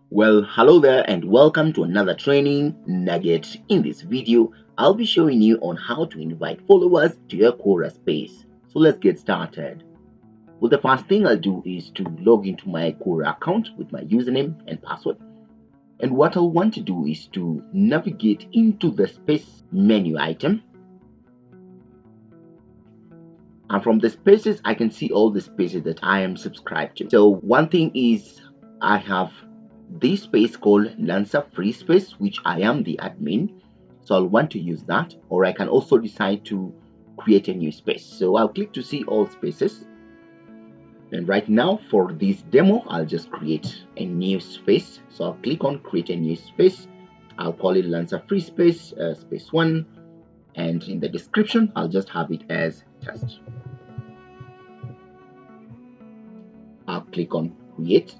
Well, hello there and welcome to another training nugget. In this video, I'll be showing you on how to invite followers to your Quora Space. So let's get started. Well, the first thing I'll do is to log into my Quora account with my username and password. And what I'll want to do is to navigate into the Space menu item. And from the spaces, I can see all the spaces that I am subscribed to. So one thing is I have this space called Lancer Free Space, which I am the admin. So I'll want to use that, or I can also decide to create a new space. So I'll click to see all spaces. And right now for this demo, I'll just create a new space. So I'll click on create a new space. I'll call it Lancer Free Space, space 1. And in the description, I'll just have it as test. I'll click on create.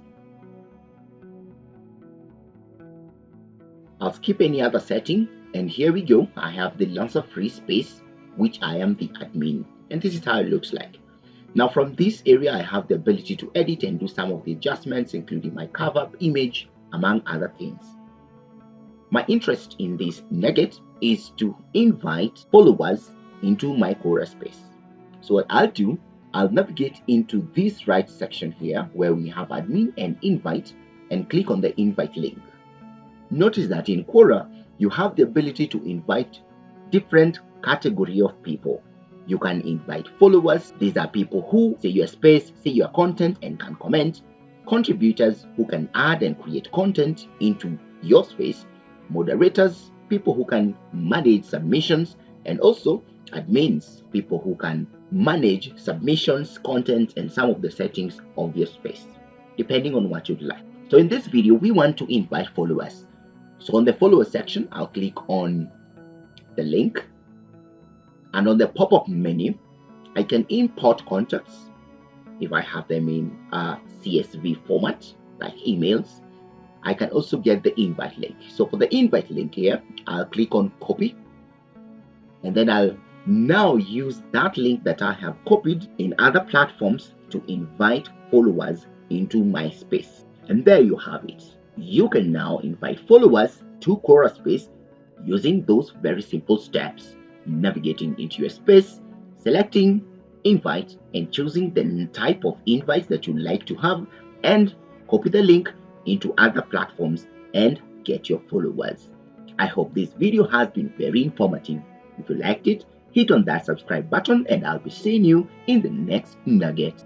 I'll skip any other setting, and here we go. I have the Lancer Free Space, which I am the admin, and this is how it looks like. Now from this area, I have the ability to edit and do some of the adjustments, including my cover image, among other things. My interest in this nugget is to invite followers into my Quora Space. So what I'll do, I'll navigate into this right section here where we have admin and invite, and click on the invite link. Notice that in Quora, you have the ability to invite different category of people. You can invite followers. These are people who see your space, see your content and can comment. Contributors who can add and create content into your space. Moderators, people who can manage submissions, and also admins, people who can manage submissions, content, and some of the settings of your space, depending on what you'd like. So in this video, we want to invite followers. So on the follower section, I'll click on the link, and on the pop-up menu, I can import contacts if I have them in CSV format, like emails. I can also get the invite link. So for the invite link here, I'll click on copy, and then I'll now use that link that I have copied in other platforms to invite followers into my space. And there you have it. You can now invite followers to Quora Space using those very simple steps: navigating into your space, selecting invite, and choosing the type of invites that you like to have, and copy the link into other platforms and get your followers. I hope this video has been very informative. If you liked it, hit on that subscribe button, and I'll be seeing you in the next nugget.